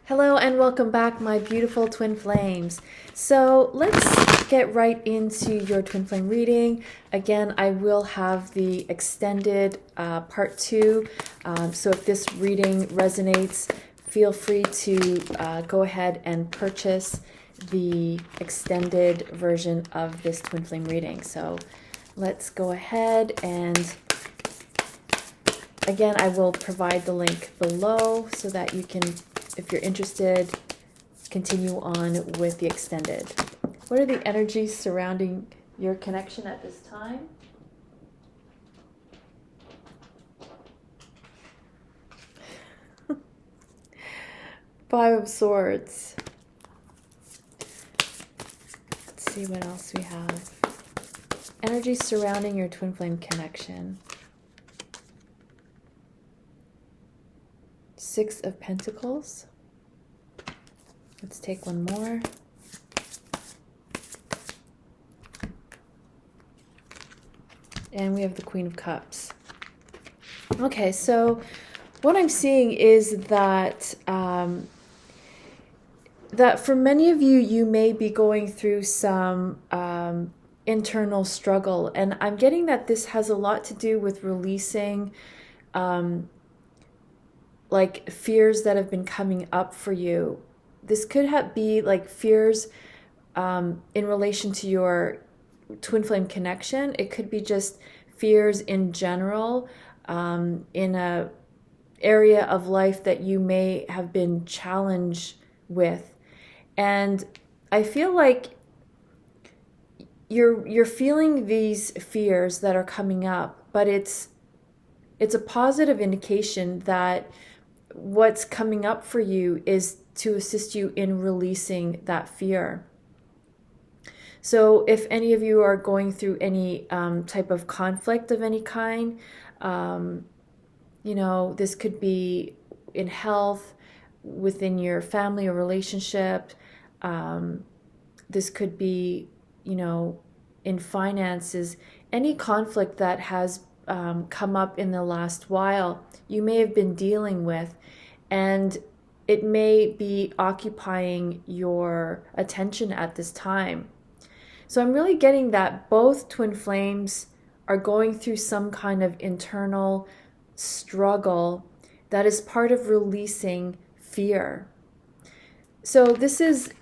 Hello and welcome back, my beautiful twin flames. So let's get right into your twin flame reading. Again, I will have the extended part 2. So if this reading resonates, feel free to go ahead and purchase the extended version of this twin flame reading. So let's go ahead and again, I will provide the link below so that you can, if you're interested, continue on with the extended. What are the energies surrounding your connection at this time? Five of Swords. Let's see what else we have. Energies surrounding your twin flame connection. Six of Pentacles. Let's take one more. And we have the Queen of Cups. Okay, so what I'm seeing is that that for many of you, you may be going through some internal struggle. And I'm getting that this has a lot to do with releasing like fears that have been coming up for you. This could be like fears in relation to your twin flame connection. It could be just fears in general in a area of life that you may have been challenged with. And I feel like you're feeling these fears that are coming up, but it's a positive indication that what's coming up for you is to assist you in releasing that fear. So if any of you are going through any type of conflict of any kind, this could be in health, within your family or relationship. This could be, in finances. Any conflict that has come up in the last while, you may have been dealing with, and it may be occupying your attention at this time. So I'm really getting that both twin flames are going through some kind of internal struggle that is part of releasing fear. So this is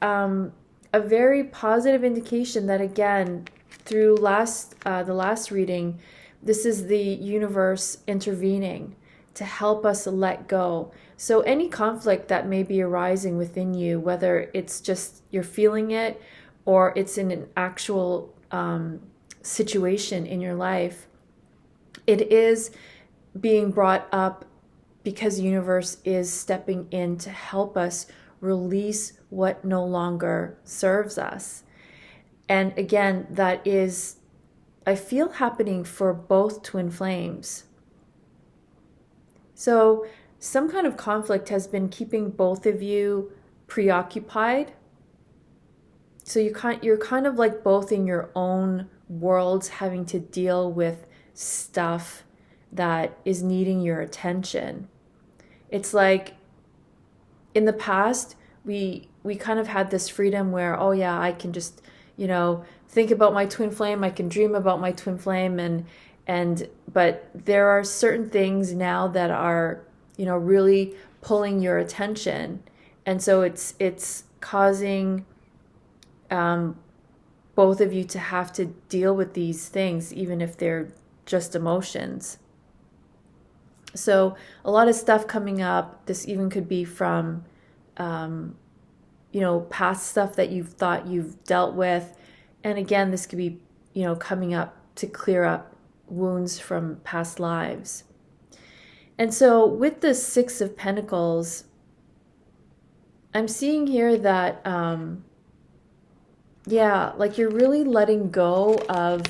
a very positive indication that, again, through the last reading, this is the universe intervening to help us let go. So any conflict that may be arising within you, whether it's just you're feeling it or it's in an actual situation in your life, it is being brought up because the universe is stepping in to help us release what no longer serves us. And again, that is, I feel, happening for both twin flames. So some kind of conflict has been keeping both of you preoccupied. So you're kind of like both in your own worlds, having to deal with stuff that is needing your attention. It's like in the past, we kind of had this freedom where, oh yeah, I can just, think about my twin flame. I can dream about my twin flame, but there are certain things now that are, really pulling your attention. And so it's causing both of you to have to deal with these things, even if they're just emotions. So a lot of stuff coming up. This even could be from, past stuff that you've thought you've dealt with. And again, this could be, coming up to clear up wounds from past lives. And so with the Six of Pentacles, I'm seeing here that, like you're really letting go of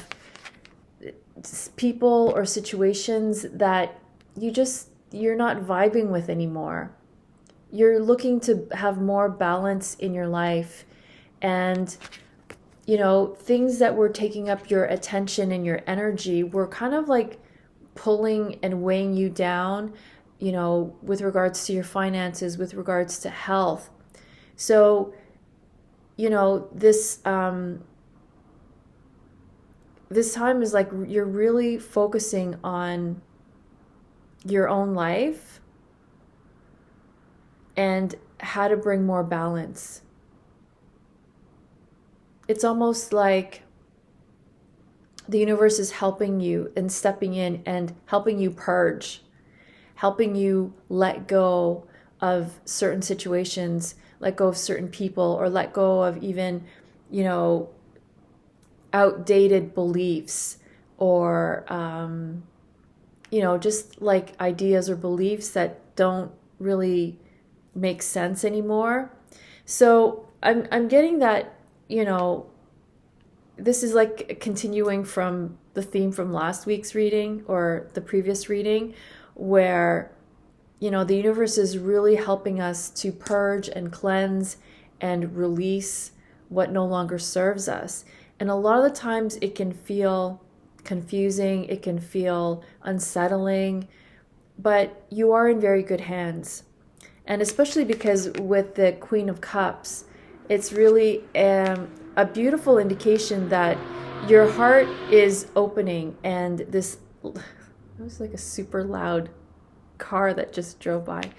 people or situations that you're not vibing with anymore. You're looking to have more balance in your life, and things that were taking up your attention and your energy were kind of like pulling and weighing you down. you know, with regards to your finances, with regards to health. So, you know, this time is like you're really focusing on your own life and how to bring more balance. It's almost like the universe is helping you and stepping in and helping you purge, helping you let go of certain situations, let go of certain people, or let go of even, you know, outdated beliefs, or you know, just like ideas or beliefs that don't really make sense anymore. So I'm getting that, you know, this is like continuing from the theme from last week's reading or the previous reading, where, you know, the universe is really helping us to purge and cleanse and release what no longer serves us. And a lot of the times it can feel confusing, it can feel unsettling, but you are in very good hands. And especially because with the Queen of Cups, it's really a beautiful indication that your heart is opening. And this, it was like a super loud car that just drove by.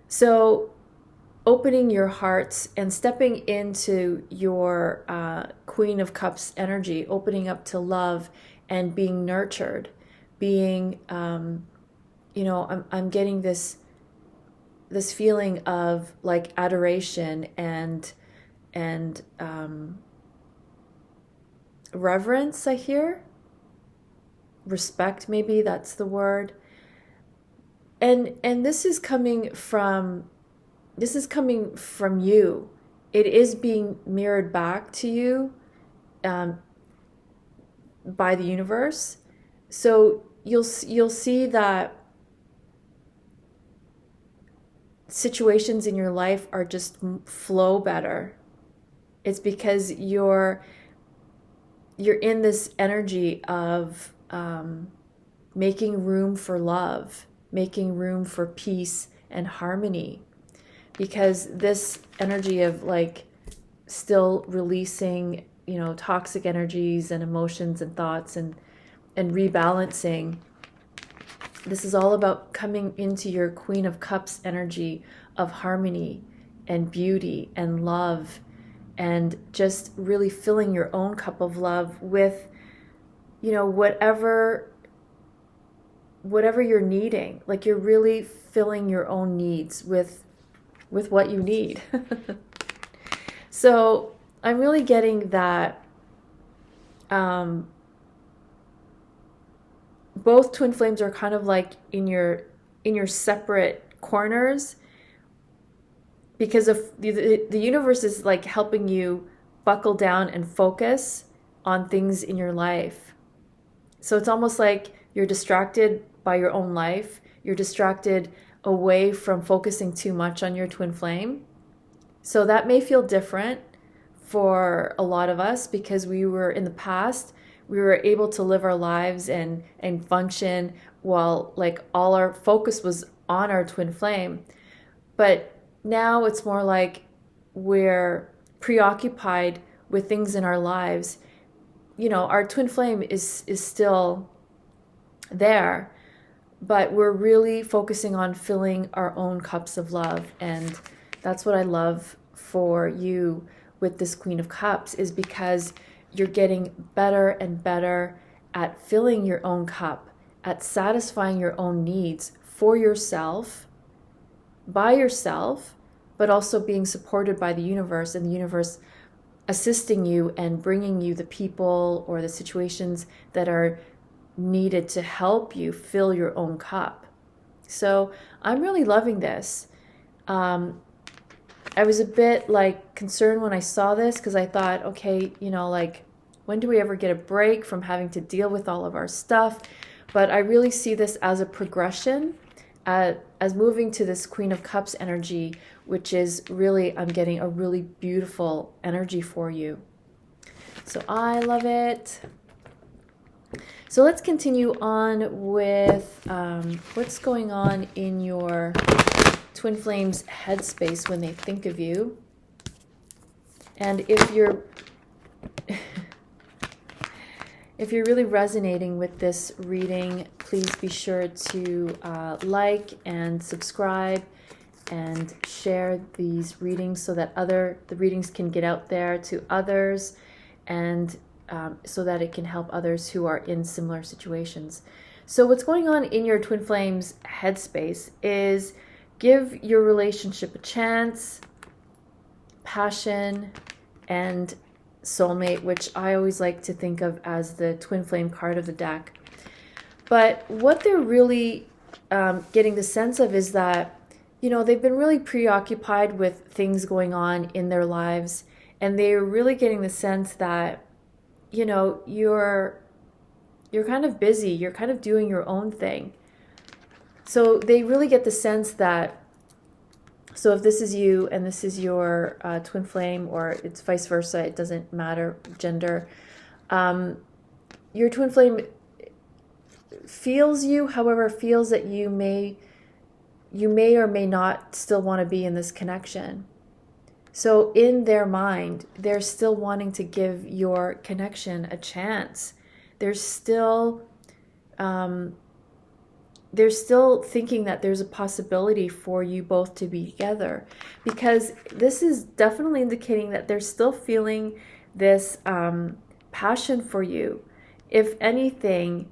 So opening your hearts and stepping into your Queen of Cups energy, opening up to love and being nurtured, being, you know, I'm getting this feeling of like adoration and reverence. I hear respect, maybe that's the word. And this is coming from you. It is being mirrored back to you by the universe. So you'll see that situations in your life are just flow better. It's because you're in this energy of making room for love, making room for peace and harmony. Because this energy of like still releasing, you know, toxic energies and emotions and thoughts and rebalancing, this is all about coming into your Queen of Cups energy of harmony and beauty and love, and just really filling your own cup of love with, you know, whatever you're needing. Like you're really filling your own needs with what you need. So I'm really getting that both twin flames are kind of like in your separate corners, because of the universe is like helping you buckle down and focus on things in your life. So it's almost like you're distracted by your own life. You're distracted away from focusing too much on your twin flame. So that may feel different for a lot of us, because we were in the past, we were able to live our lives and function while like all our focus was on our twin flame. But now it's more like we're preoccupied with things in our lives. You know, our twin flame is still there, but we're really focusing on filling our own cups of love. And that's what I love for you with this Queen of Cups, is because you're getting better and better at filling your own cup, at satisfying your own needs for yourself, by yourself, but also being supported by the universe, and the universe assisting you and bringing you the people or the situations that are needed to help you fill your own cup. So I'm really loving this. I was a bit like concerned when I saw this, because I thought, okay, you know, like when do we ever get a break from having to deal with all of our stuff? But I really see this as a progression, as moving to this Queen of Cups energy, which is really, I'm getting a really beautiful energy for you. So I love it. So let's continue on with what's going on in your twin flames headspace when they think of you. And if you're if you're really resonating with this reading, please be sure to like and subscribe and share these readings so that the readings can get out there to others, and so that it can help others who are in similar situations. So what's going on in your twin flames headspace is give your relationship a chance, passion, and soulmate, which I always like to think of as the twin flame card of the deck. But what they're really getting the sense of is that, they've been really preoccupied with things going on in their lives, and they're really getting the sense that, you're kind of busy, you're kind of doing your own thing. So they really get the sense that, so if this is you and this is your twin flame, or it's vice versa, it doesn't matter, gender, your twin flame feels you, however, feels that you may or may not still want to be in this connection. So in their mind, they're still wanting to give your connection a chance. They're still thinking that there's a possibility for you both to be together, because this is definitely indicating that they're still feeling this passion for you. If anything,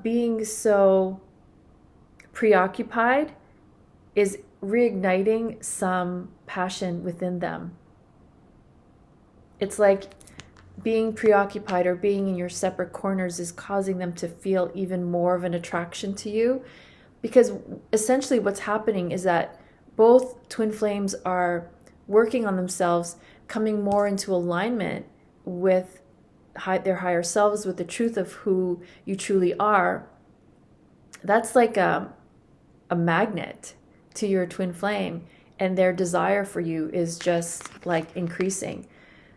being so preoccupied is reigniting some passion within them. It's like being preoccupied or being in your separate corners is causing them to feel even more of an attraction to you, because essentially what's happening is that both twin flames are working on themselves, coming more into alignment with their higher selves, with the truth of who you truly are. That's like a magnet to your twin flame, and their desire for you is just like increasing.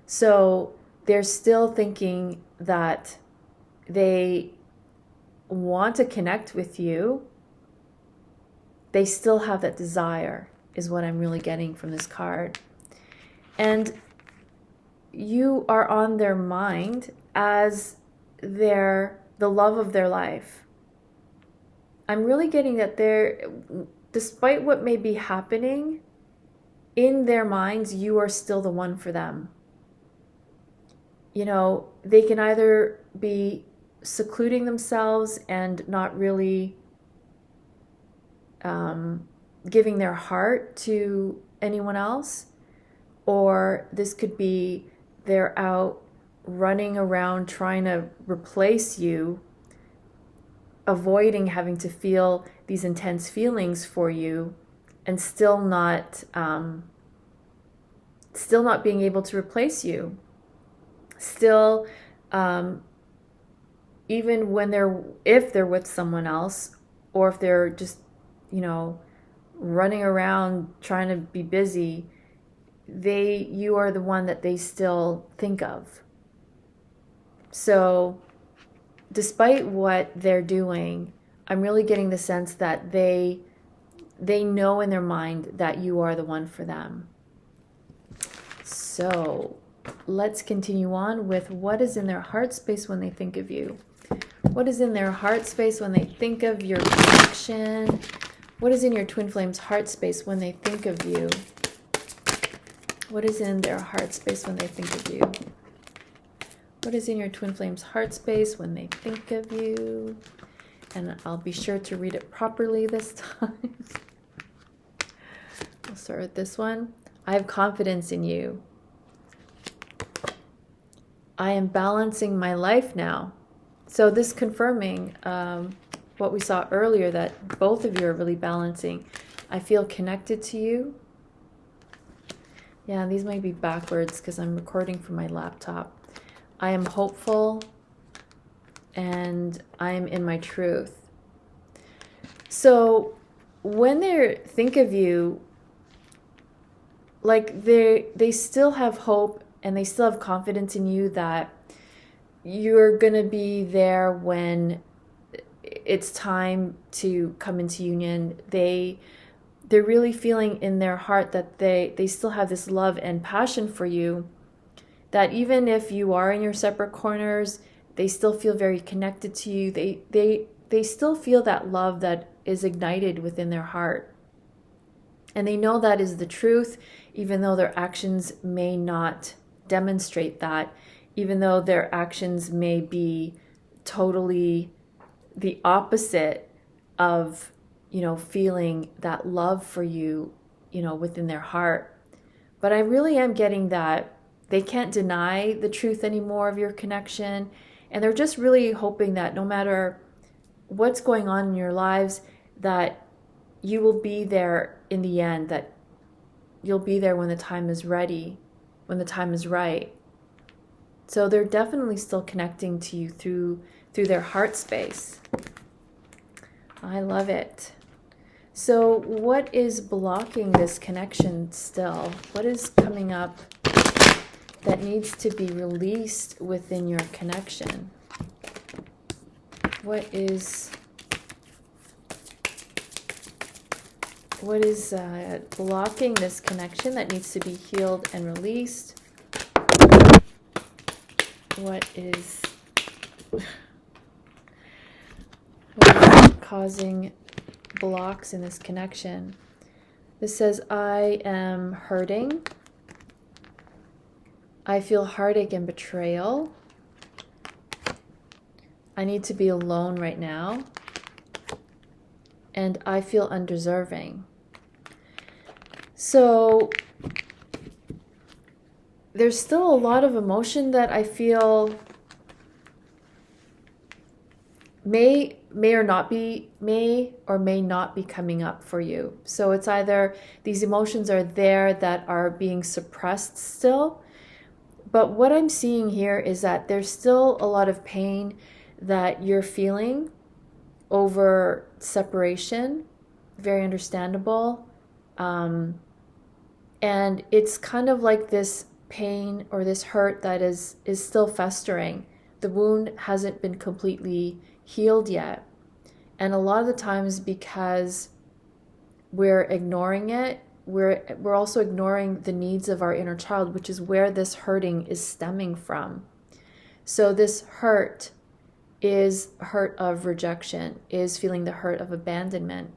So they're still thinking that they want to connect with you. They still have that desire, is what I'm really getting from this card. And you are on their mind as the love of their life. I'm really getting that despite what may be happening, in their minds, you are still the one for them. They can either be secluding themselves and not really giving their heart to anyone else, or this could be they're out running around trying to replace you, avoiding having to feel these intense feelings for you, and still not being able to replace you. Still, even if they're with someone else, or if they're just, running around trying to be busy, you are the one that they still think of. So despite what they're doing, I'm really getting the sense that they know in their mind that you are the one for them. So let's continue on with what is in their heart space when they think of you. What is in their heart space when they think of your connection? What is in your twin flame's heart space when they think of you? What is in their heart space when they think of you? What is in your twin flame's heart space when they think of you? And I'll be sure to read it properly this time. I'll start with this one. I have confidence in you. I am balancing my life now. So this confirming what we saw earlier, that both of you are really balancing. I feel connected to you. Yeah, these might be backwards because I'm recording from my laptop. I am hopeful and I am in my truth. So when they think of you, like they still have hope and they still have confidence in you that you're going to be there when it's time to come into union. They're really feeling in their heart that they still have this love and passion for you, that even if you are in your separate corners, they still feel very connected to you. They still feel that love that is ignited within their heart. And they know that is the truth, even though their actions may not demonstrate that, even though their actions may be totally the opposite of, feeling that love for you, within their heart. But I really am getting that they can't deny the truth anymore of your connection. And they're just really hoping that no matter what's going on in your lives, that you will be there in the end, that you'll be there when the time is ready, when the time is right. So they're definitely still connecting to you through their heart space. I love it. So what is blocking this connection still? What is coming up that needs to be released within your connection? What is blocking this connection that needs to be healed and released? What is causing blocks in this connection? This says, I am hurting. I feel heartache and betrayal. I need to be alone right now. And I feel undeserving. So there's still a lot of emotion that I feel may or may not be coming up for you. So it's either these emotions are there that are being suppressed still. But what I'm seeing here is that there's still a lot of pain that you're feeling over separation. Very understandable. And it's kind of like this pain or this hurt that is still festering. The wound hasn't been completely healed yet. And a lot of the times, because we're ignoring it, we're also ignoring the needs of our inner child, which is where this hurting is stemming from. So this hurt is hurt of rejection, is feeling the hurt of abandonment.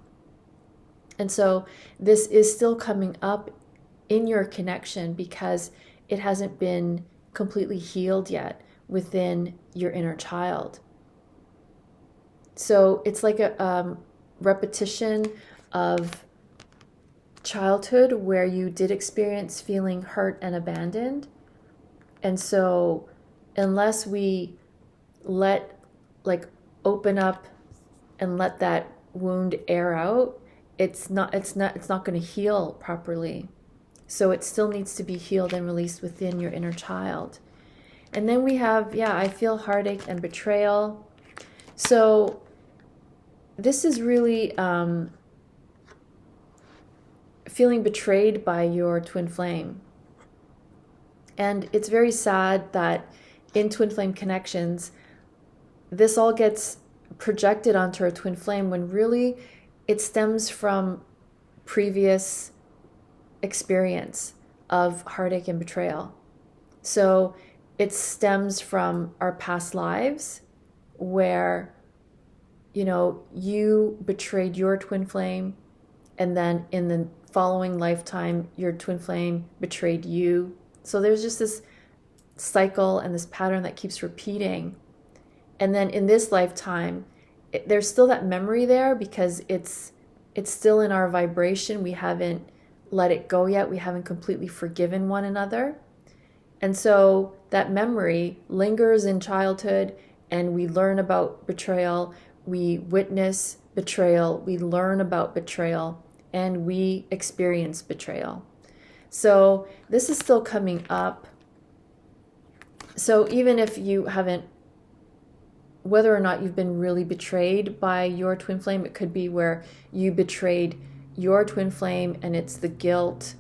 And so this is still coming up in your connection because it hasn't been completely healed yet within your inner child. So it's like a repetition of childhood where you did experience feeling hurt and abandoned. And so unless we open up and let that wound air out, it's not going to heal properly. So it still needs to be healed and released within your inner child. And then we have, I feel heartache and betrayal. So this is really feeling betrayed by your twin flame. And it's very sad that in twin flame connections, this all gets projected onto a twin flame when really it stems from previous experience of heartache and betrayal. So it stems from our past lives where, you betrayed your twin flame, and then in the following lifetime, your twin flame betrayed you. So there's just this cycle and this pattern that keeps repeating. And then in this lifetime, there's still that memory there because it's still in our vibration. We haven't let it go yet. We haven't completely forgiven one another. And so that memory lingers in childhood, and we learn about betrayal. We witness betrayal. We learn about betrayal, and we experience betrayal. So this is still coming up. So even if you haven't, whether or not you've been really betrayed by your twin flame, it could be where you betrayed your twin flame and it's the guilt,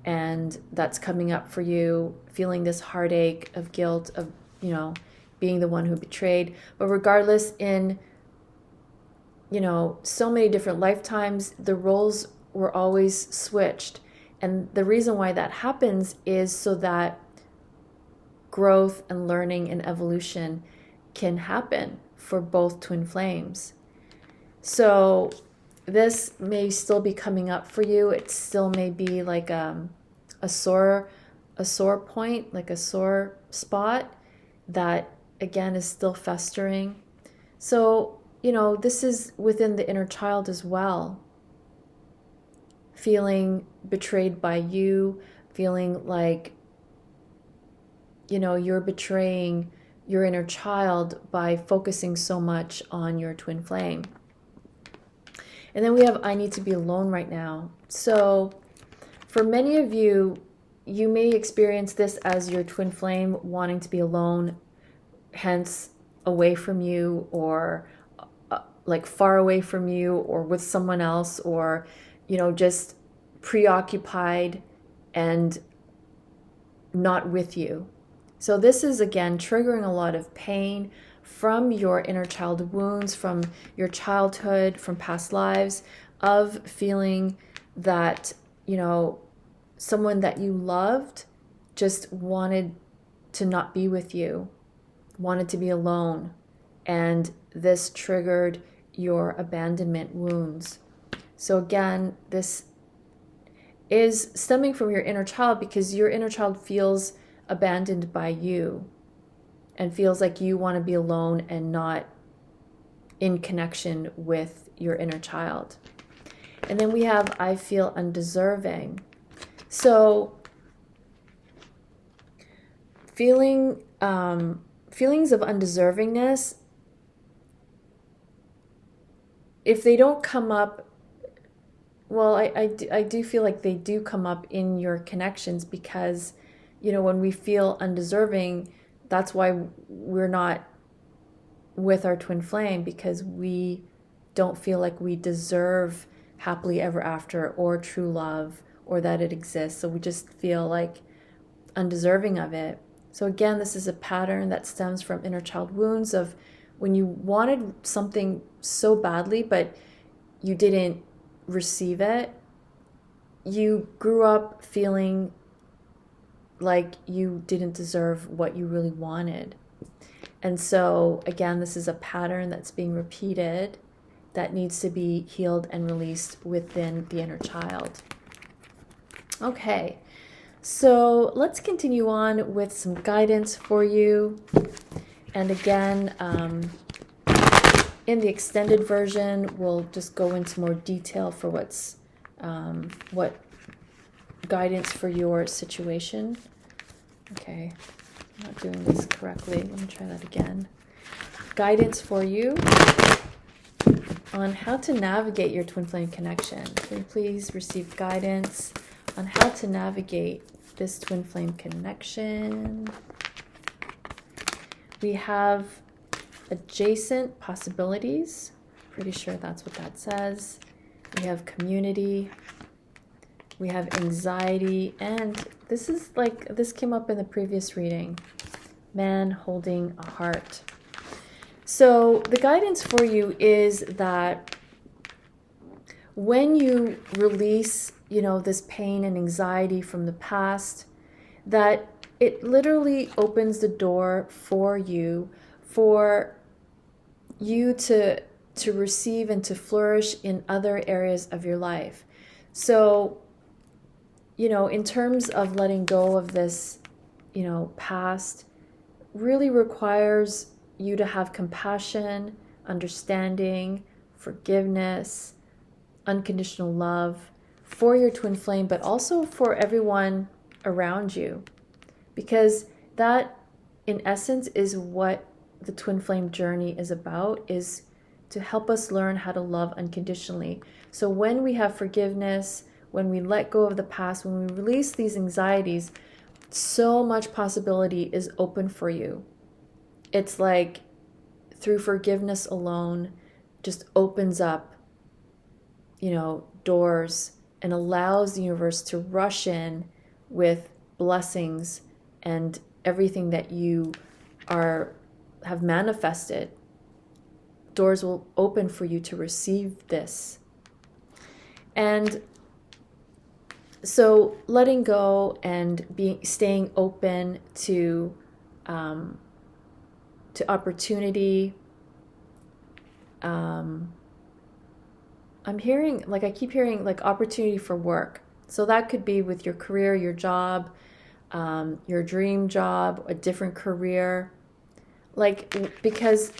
and that's coming up for you, feeling this heartache of guilt of, being the one who betrayed. But regardless, in, you know, so many different lifetimes, the roles were always switched. And the reason why that happens is so that growth and learning and evolution can happen for both twin flames. So this may still be coming up for you. It still may be like a sore point, like a sore spot that again is still festering. So, you know, this is within the inner child as well. Feeling betrayed by you, feeling like, you know, you're betraying your inner child by focusing so much on your twin flame. And then we have, I need to be alone right now. So for many of you, you may experience this as your twin flame wanting to be alone, hence away from you, or like far away from you, or with someone else, or, you know, just preoccupied and not with you. So this is again triggering a lot of pain from your inner child wounds, from your childhood, from past lives, of feeling that, you know, someone that you loved just wanted to not be with you, wanted to be alone. And this triggered your abandonment wounds. So again, this is stemming from your inner child, because your inner child feels abandoned by you and feels like you want to be alone and not in connection with your inner child. And then we have, I feel undeserving. So feelings of undeservingness, if they don't come up, well, I do feel like they do come up in your connections, because, you know, when we feel undeserving, that's why we're not with our twin flame, because we don't feel like we deserve happily ever after or true love, or that it exists. So we just feel like undeserving of it. So again, this is a pattern that stems from inner child wounds of when you wanted something so badly, but you didn't receive it. You grew up feeling like you didn't deserve what you really wanted. And so again, this is a pattern that's being repeated that needs to be healed and released within the inner child. Okay, so let's continue on with some guidance for you. And again, in the extended version, we'll just go into more detail for what guidance for your situation. Okay, I'm not doing this correctly. Let me try that again. Guidance for you on how to navigate your twin flame connection. Can you please receive guidance on how to navigate this twin flame connection? We have adjacent possibilities. Pretty sure that's what that says. We have community. We have anxiety, and this came up in the previous reading. Man holding a heart. So the guidance for you is that when you release, you know, this pain and anxiety from the past, that it literally opens the door for you to receive and to flourish in other areas of your life. So, you know, in terms of letting go of this, you know, past, really requires you to have compassion, understanding, forgiveness, unconditional love for your twin flame, but also for everyone around you. Because that, in essence, is what the twin flame journey is about, is to help us learn how to love unconditionally. So when we have forgiveness, when we let go of the past, when we release these anxieties, so much possibility is open for you. It's like through forgiveness alone just opens up, you know, doors and allows the universe to rush in with blessings and everything that you are have manifested, doors will open for you to receive this. And so letting go and staying open to opportunity. I'm hearing, like, I keep hearing like opportunity for work. So that could be with your career, your job, your dream job, a different career. Like, because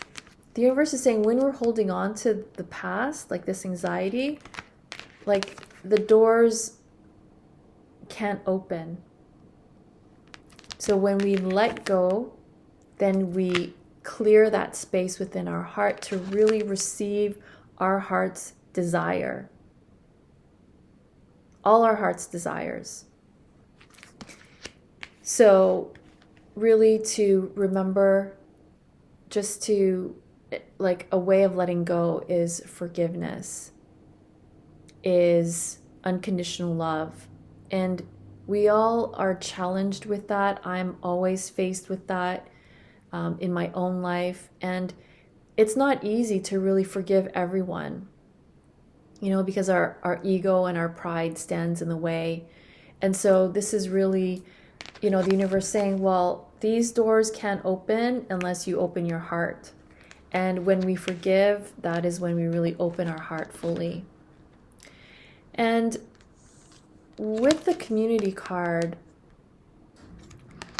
the universe is saying when we're holding on to the past, like this anxiety, like the doors can't open. So when we let go, then we clear that space within our heart to really receive our heart's desire. All our heart's desires. So really to remember, just to, like, a way of letting go is forgiveness, is unconditional love. And we all are challenged with that. I'm always faced with that in my own life. And it's not easy to really forgive everyone, you know, because our ego and our pride stands in the way. And so this is really, you know, the universe saying, well, these doors can't open unless you open your heart. And when we forgive, that is when we really open our heart fully. And with the community card,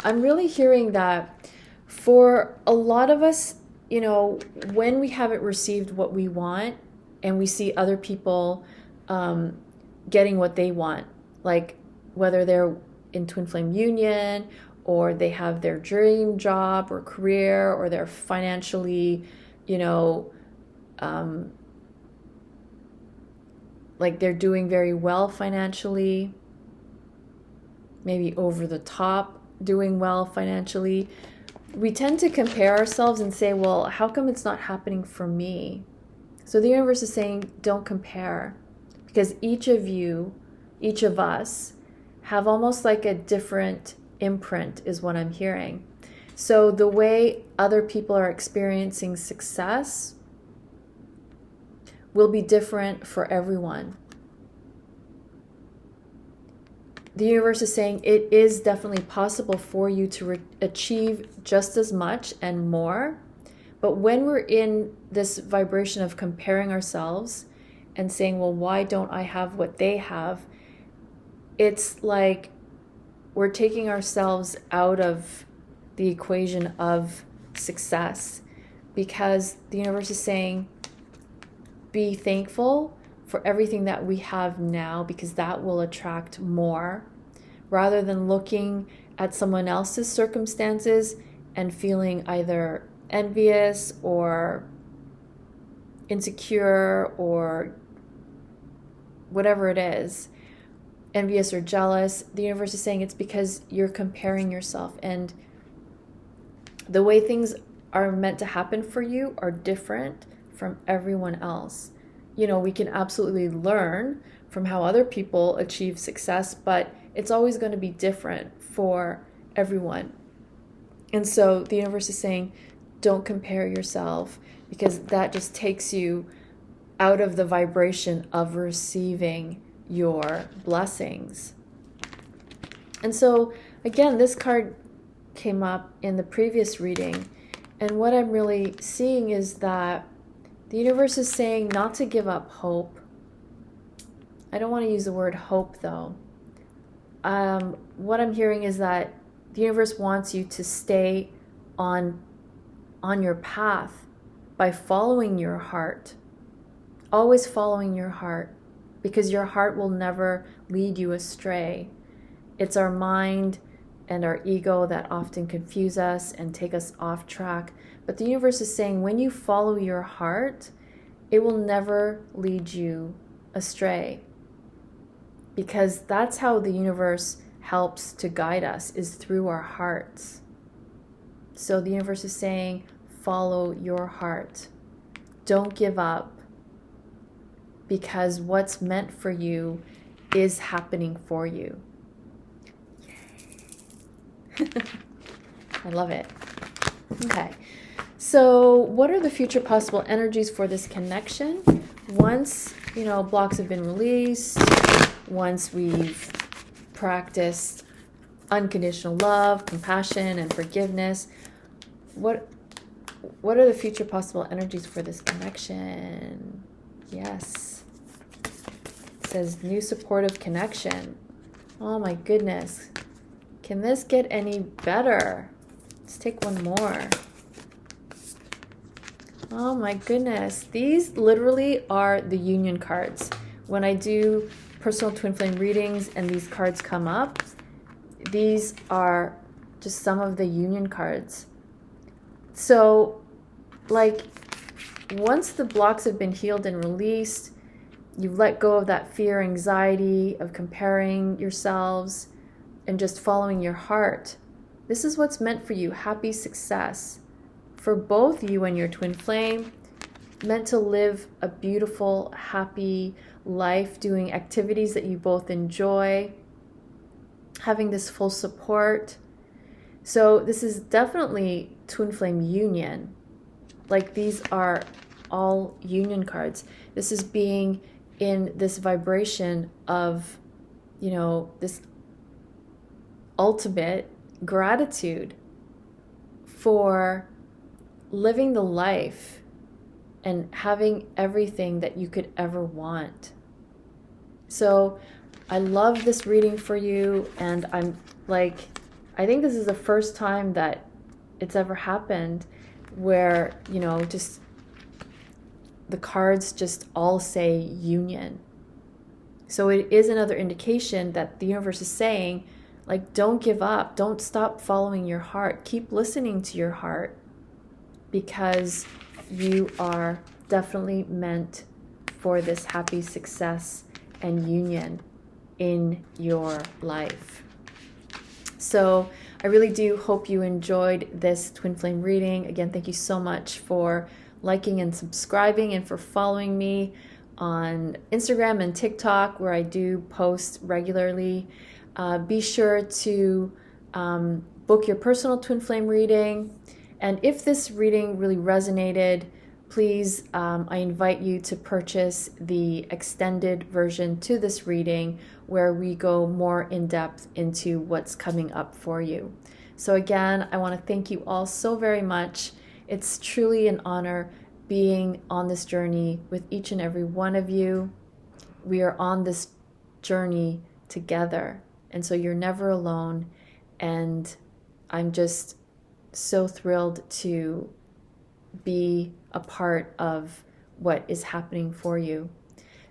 I'm really hearing that for a lot of us, you know, when we haven't received what we want and we see other people getting what they want, like whether they're in twin flame union or they have their dream job or career, or they're financially, you know, like they're doing very well financially, maybe over the top doing well financially, we tend to compare ourselves and say, well, how come it's not happening for me? So the universe is saying, don't compare, because each of you, each of us, have almost like a different imprint is what I'm hearing. So the way other people are experiencing success will be different for everyone. The universe is saying it is definitely possible for you to achieve just as much and more. But when we're in this vibration of comparing ourselves and saying, well, why don't I have what they have? It's like we're taking ourselves out of the equation of success, because the universe is saying, be thankful for everything that we have now, because that will attract more, rather than looking at someone else's circumstances and feeling either envious or insecure or whatever it is, envious or jealous. The universe is saying it's because you're comparing yourself, and the way things are meant to happen for you are different from everyone else. You know, we can absolutely learn from how other people achieve success, but it's always going to be different for everyone. And so the universe is saying, don't compare yourself, because that just takes you out of the vibration of receiving your blessings. And so again, this card came up in the previous reading, and what I'm really seeing is that the universe is saying not to give up hope. I don't want to use the word hope though. What I'm hearing is that the universe wants you to stay on your path by following your heart. Always following your heart, because your heart will never lead you astray. It's our mind and our ego that often confuse us and take us off track. But the universe is saying when you follow your heart, it will never lead you astray, because that's how the universe helps to guide us, is through our hearts. So the universe is saying, follow your heart. Don't give up, because what's meant for you is happening for you. I love it. Okay. So what are the future possible energies for this connection? Once, blocks have been released, once we've practiced unconditional love, compassion, and forgiveness, what are the future possible energies for this connection? Yes. It says new supportive connection. Oh my goodness. Can this get any better? Let's take one more. Oh my goodness. These literally are the union cards. When I do personal twin flame readings and these cards come up, these are just some of the union cards. So, like, once the blocks have been healed and released, you've let go of that fear, anxiety of comparing yourselves and just following your heart. This is what's meant for you, happy success. For both you and your twin flame, meant to live a beautiful, happy life, doing activities that you both enjoy, having this full support. So this is definitely twin flame union. Like, these are all union cards. This is being in this vibration of, this ultimate gratitude for living the life and having everything that you could ever want. So I love this reading for you, and I think this is the first time that it's ever happened where, just the cards just all say union. So it is another indication that the universe is saying, like, don't give up. Don't stop following your heart. Keep listening to your heart, because you are definitely meant for this happy success and union in your life. So I really do hope you enjoyed this twin flame reading. Again, thank you so much for liking and subscribing, and for following me on Instagram and TikTok, where I do post regularly. Be sure to book your personal twin flame reading. And if this reading really resonated, please, I invite you to purchase the extended version to this reading, where we go more in depth into what's coming up for you. So again, I want to thank you all so very much. It's truly an honor being on this journey with each and every one of you. We are on this journey together, and so you're never alone. And I'm just so thrilled to be a part of what is happening for you.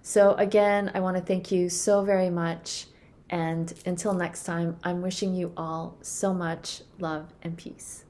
So again, I want to thank you so very much. And until next time, I'm wishing you all so much love and peace.